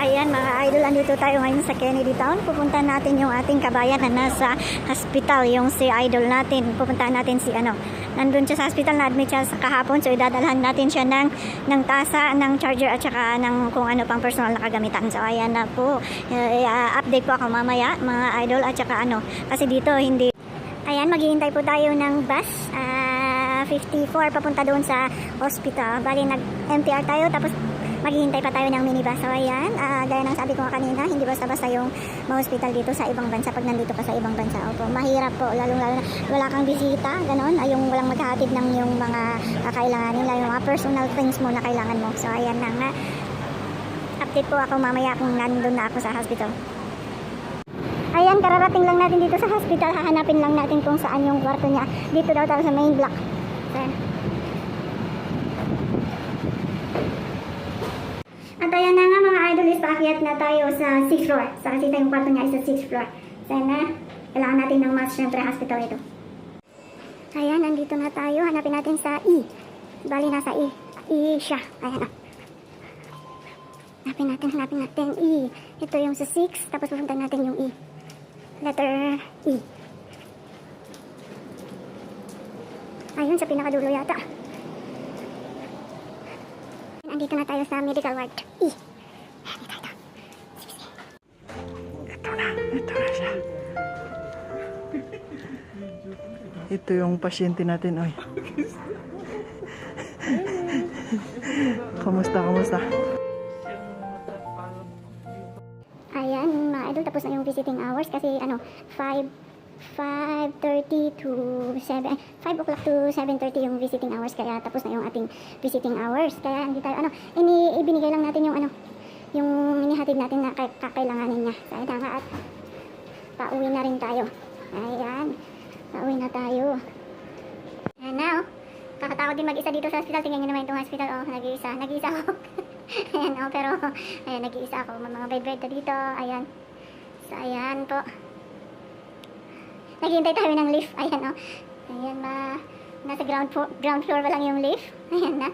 Ayan mga idol, andito tayo ngayon sa Kennedy Town. Pupunta natin yung ating kabayan na nasa hospital, yung si idol natin. Pupuntahan natin si nandun siya sa hospital, na-admit siya sa kahapon. So idadalhan natin siya ng tasa, ng charger at saka ng kung ano pang personal na kagamitan. So ayan na po, update po ako mamaya mga idol at saka kasi dito hindi. Ayan, maghihintay po tayo ng bus 54 papunta doon sa hospital. Bali nag-MTR tayo tapos maghihintay pa tayo ng minibus. So ayan, gaya ng sabi ko kanina, hindi basta-basta yung ma-hospital dito sa ibang bansa pag nandito ka sa ibang bansa. Opo, mahirap po, lalong-lalo na wala kang bisita, ganon, ay yung walang maghahatid ng yung mga kakailangan nila, yung mga personal things mo na kailangan mo. So ayan na nga, update po ako mamaya kung nandun na ako sa hospital. Ayan, kararating lang natin dito sa hospital, hahanapin lang natin kung saan yung kwarto niya. Dito daw tayo sa main block. So, at ayan na nga mga idol, is paakyat na tayo sa 6th floor. So kasi yung kwarto niya is sa 6th floor. So na, kailangan natin ng mas, syempre hospital ito. Ayan, nandito na tayo. Hanapin natin sa E. Bali nasa E. E siya. Ayan o. Hanapin natin E. Ito yung sa 6, tapos pupunta natin yung E. Letter E. Ayun, sa pinakadulo yata. Andito na tayo sa medical ward. Ito na siya. Ito yung pasyente natin, oy. Kamusta? Ayan, mga idol, tapos na yung visiting hours kasi 5:30 to 7, 5 o'clock to 7:30 yung visiting hours, kaya tapos na yung ating visiting hours. Kaya hindi tayo ibinigay lang natin yung yung inihatid natin na kakailanganin niya. Kaya nga at pauwi na rin tayo. Ayan, pauwi na tayo. Ayan na kakatakot din mag-isa dito sa hospital. Tingnan nyo naman itong hospital. Nag-iisa ako. Ayan pero ayan, nag-iisa ako. May mga bed na dito. Ayan. So ayan po. Naghihintay tayo ng lift. Ayan ayan, nasa ground floor pa lang yung lift. Ayan na.